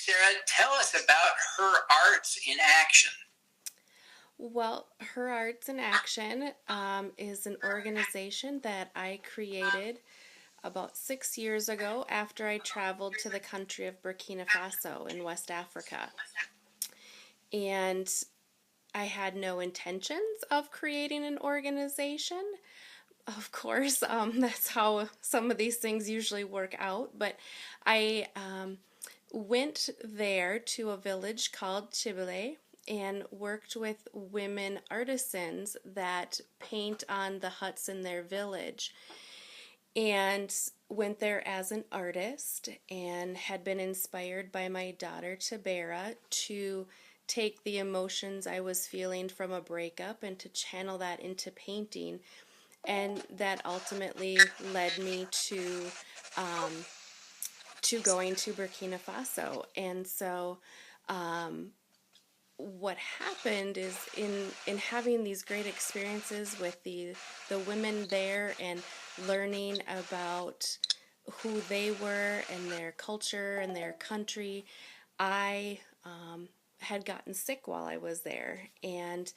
Sarah, tell us about Her Arts in Action. Well, Her Arts in Action is an organization that I created about 6 years ago after I traveled to the country of Burkina Faso in West Africa. And I had no intentions of creating an organization. Of course, that's how some of these things usually work out. But I went there to a village called Chibile and worked with women artisans that paint on the huts in their village. And went there as an artist and had been inspired by my daughter Tabera to take the emotions I was feeling from a breakup and to channel that into painting. And that ultimately led me um, to going to Burkina Faso. And so what happened is in having these great experiences with the women there and learning about who they were and their culture and their country, I had gotten sick while I was there and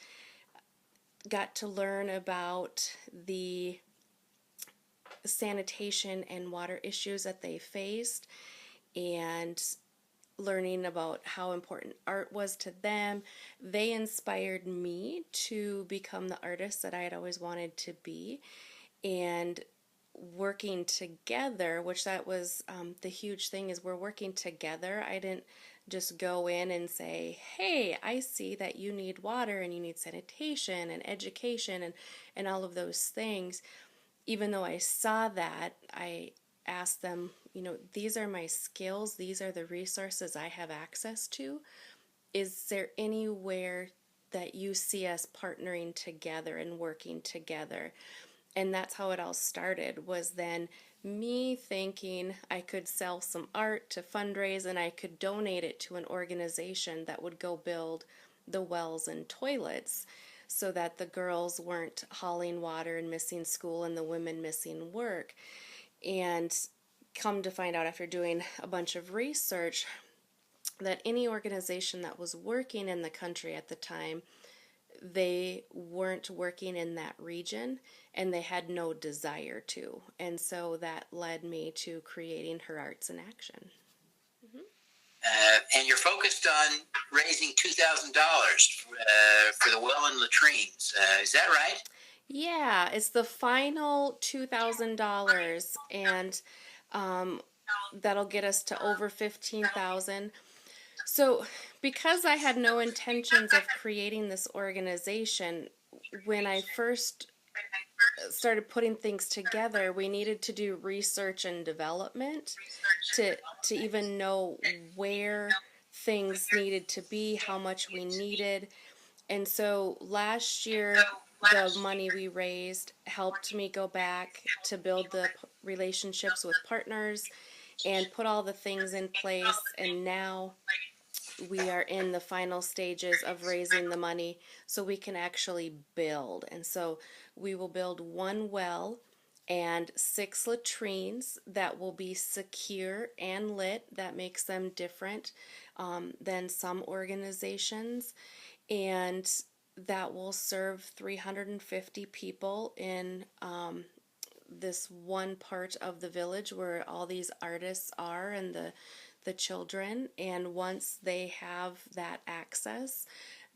got to learn about the sanitation and water issues that they faced, and learning about how important art was to them. They inspired me to become the artist that I had always wanted to be. And working together, which that was the huge thing, is we're working together. I didn't just go in and say, hey, I see that you need water and you need sanitation and education and all of those things. Even though I saw that, I asked them, these are my skills, these are the resources I have access to. Is there anywhere that you see us partnering together and working together? And that's how it all started, was then me thinking I could sell some art to fundraise and I could donate it to an organization that would go build the wells and toilets so that the girls weren't hauling water and missing school and the women missing work. And come to find out after doing a bunch of research that any organization that was working in the country at the time, they weren't working in that region and they had no desire to. And so that led me to creating Her Arts in Action. And you're focused on raising $2,000 for the well and latrines. Is that right? Yeah, it's the final $2,000, and that'll get us to over 15,000. So, because I had no intentions of creating this organization, when I first started putting things together, we needed to do research and development to even know where things needed to be, how much we needed. And so last year, the money we raised helped me go back to build the relationships with partners and put all the things in place. And now we are in the final stages of raising the money so we can actually build. And so we will build one well and 6 latrines that will be secure and lit. That makes them different than some organizations. And that will serve 350 people in this one part of the village where all these artists are and the children. And once they have that access,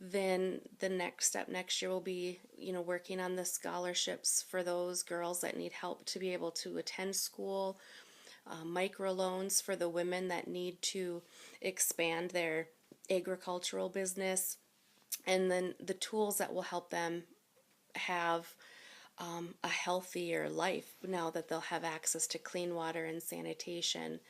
then the next step next year will be, working on the scholarships for those girls that need help to be able to attend school, microloans for the women that need to expand their agricultural business, and then the tools that will help them have a healthier life now that they'll have access to clean water and sanitation,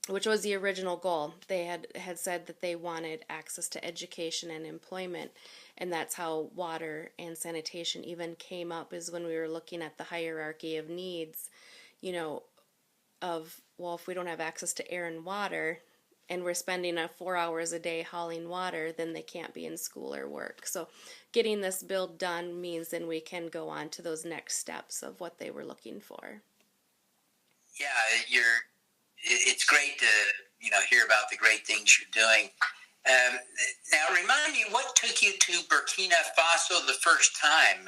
which was the original goal. They had said that they wanted access to education and employment, and that's how water and sanitation even came up, is when we were looking at the hierarchy of needs, well, if we don't have access to air and water, and we're spending 4 hours a day hauling water, then they can't be in school or work. So getting this build done means then we can go on to those next steps of what they were looking for. Yeah, it's great to hear about about the great things you're doing. Now, remind me, what took you to Burkina Faso the first time?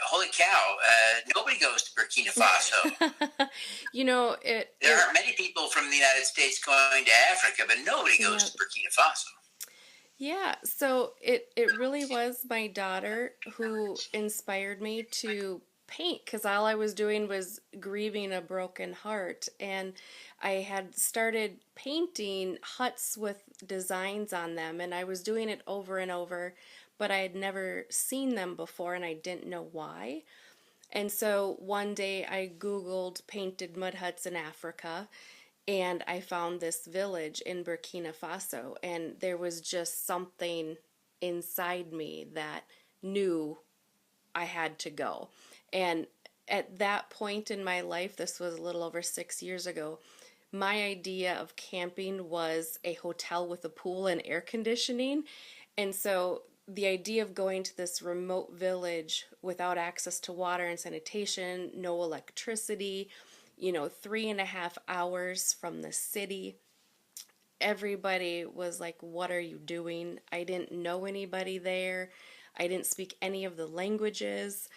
Holy cow, nobody goes to Burkina Faso. There aren't many people from the United States going to Africa, but nobody goes to Burkina Faso. Yeah, so it really was my daughter who inspired me to paint, because all I was doing was grieving a broken heart. And I had started painting huts with designs on them, and I was doing it over and over, but I had never seen them before and I didn't know why. And so one day I Googled painted mud huts in Africa, and I found this village in Burkina Faso, and there was just something inside me that knew I had to go. And at that point in my life, this was a little over 6 years ago, my idea of camping was a hotel with a pool and air conditioning. And so the idea of going to this remote village without access to water and sanitation, no electricity, 3.5 hours from the city. Everybody was like, "What are you doing?" I didn't know anybody there. I didn't speak any of the languages.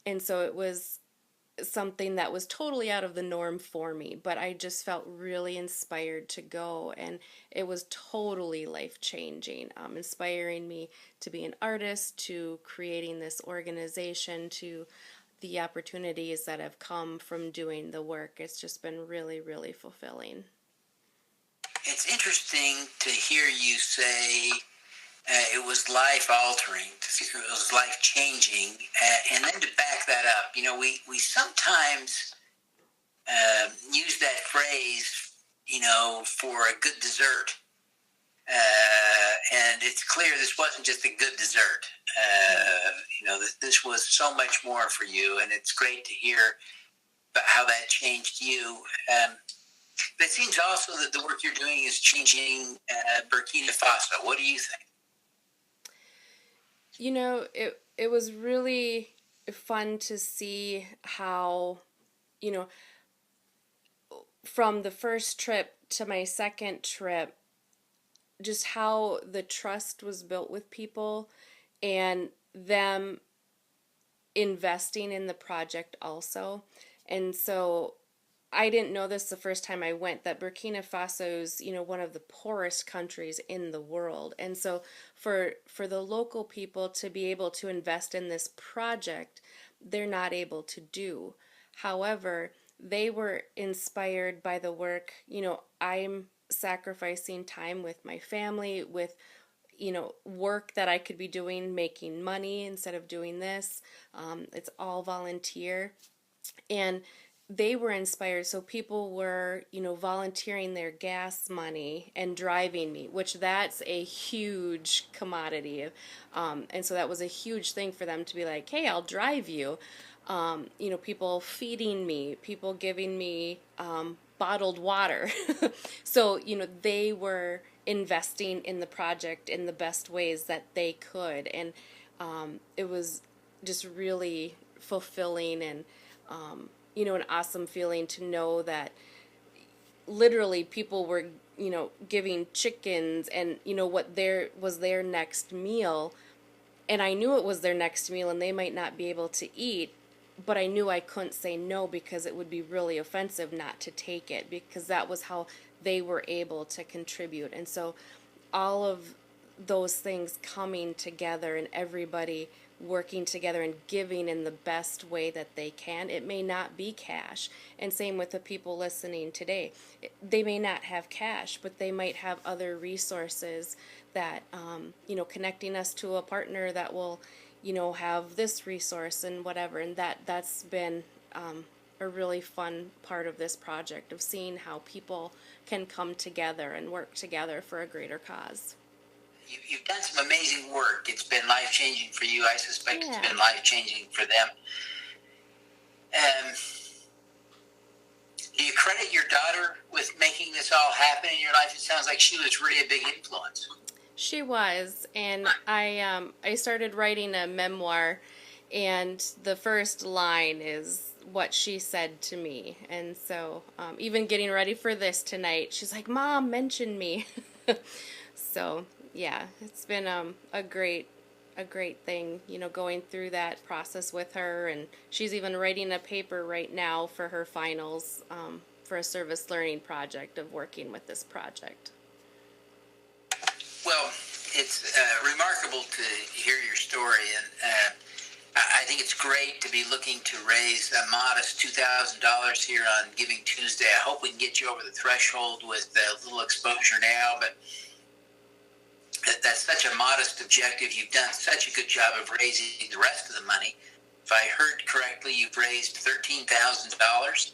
And so it was something that was totally out of the norm for me, but I just felt really inspired to go, and it was totally life changing, inspiring me to be an artist, to creating this organization, to the opportunities that have come from doing the work. It's just been really, really fulfilling. It's interesting to hear you say it was life altering, it was life changing, and then to back that up, we sometimes use that phrase, for a good dessert. And it's clear this wasn't just a good dessert. This was so much more for you, and it's great to hear about how that changed you. But it seems also that the work you're doing is changing Burkina Faso. What do you think? It was really fun to see how, from the first trip to my second trip, just how the trust was built with people and them investing in the project also. And so I didn't know this the first time I went, that Burkina Faso's, one of the poorest countries in the world. And so for the local people to be able to invest in this project, they're not able to do. However, they were inspired by the work. I'm sacrificing time with my family, with work that I could be doing, making money instead of doing this. It's all volunteer. And they were inspired, so people were volunteering their gas money and driving me, which that's a huge commodity, and so that was a huge thing for them to be like, "Hey, I'll drive you." People feeding me, people giving me bottled water. So they were investing in the project in the best ways that they could, and it was just really fulfilling and an awesome feeling to know that literally people were, giving chickens and, what was their next meal. And I knew it was their next meal and they might not be able to eat, but I knew I couldn't say no because it would be really offensive not to take it, because that was how they were able to contribute. And so all of those things coming together and everybody working together and giving in the best way that they can. It may not be cash. And same with the people listening today. They may not have cash, but they might have other resources that, connecting us to a partner that will, have this resource and whatever. And that's been a really fun part of this project, of seeing how people can come together and work together for a greater cause. You've done some amazing work. It's been life-changing for you. I suspect It's been life-changing for them. Do you credit your daughter with making this all happen in your life? It sounds like she was really a big influence. She was, and I started writing a memoir, and the first line is what she said to me. And so even getting ready for this tonight, she's like, Mom, mention me. So yeah, it's been a great thing, going through that process with her. And she's even writing a paper right now for her finals, for a service learning project of working with this project. Well, it's remarkable to hear your story, and I think it's great to be looking to raise a modest $2,000 here on Giving Tuesday. I hope we can get you over the threshold with a little exposure now, but that's such a modest objective. You've done such a good job of raising the rest of the money. If I heard correctly, you've raised $13,000.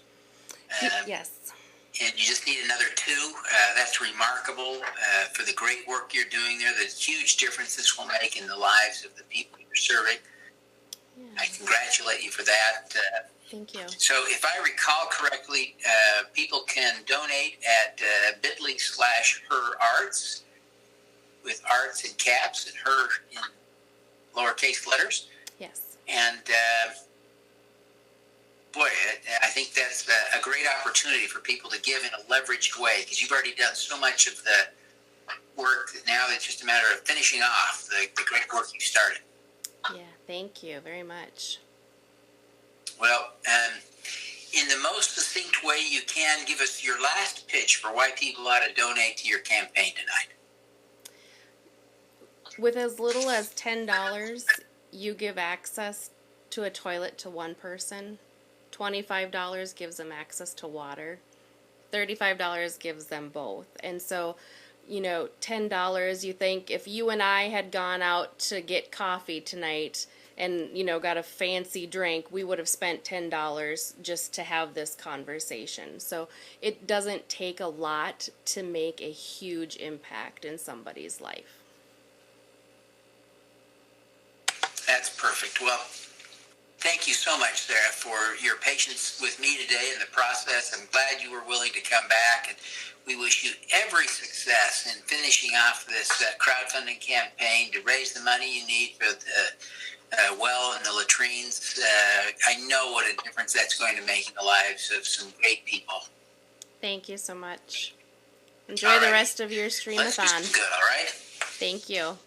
Yes. And you just need another two. That's remarkable for the great work you're doing there. The huge difference this will make in the lives of the people you're serving. Yeah. I congratulate you for that. Thank you. So if I recall correctly, people can donate at bit.ly/herarts, with arts in caps and her in lowercase letters. Yes. And boy, I think that's a great opportunity for people to give in a leveraged way, because you've already done so much of the work that now it's just a matter of finishing off the great work you started. Yeah, thank you very much. Well, in the most succinct way you can, give us your last pitch for why people ought to donate to your campaign tonight. With as little as $10, you give access to a toilet to one person. $25 gives them access to water. $35 gives them both. And so, $10, you think if you and I had gone out to get coffee tonight and, got a fancy drink, we would have spent $10 just to have this conversation. So it doesn't take a lot to make a huge impact in somebody's life. That's perfect. Well, thank you so much, Sarah, for your patience with me today in the process. I'm glad you were willing to come back, and we wish you every success in finishing off this crowdfunding campaign to raise the money you need for the well and the latrines. I know what a difference that's going to make in the lives of some great people. Thank you so much. Enjoy the rest of your streamathon. Let's do some good, all right? Thank you.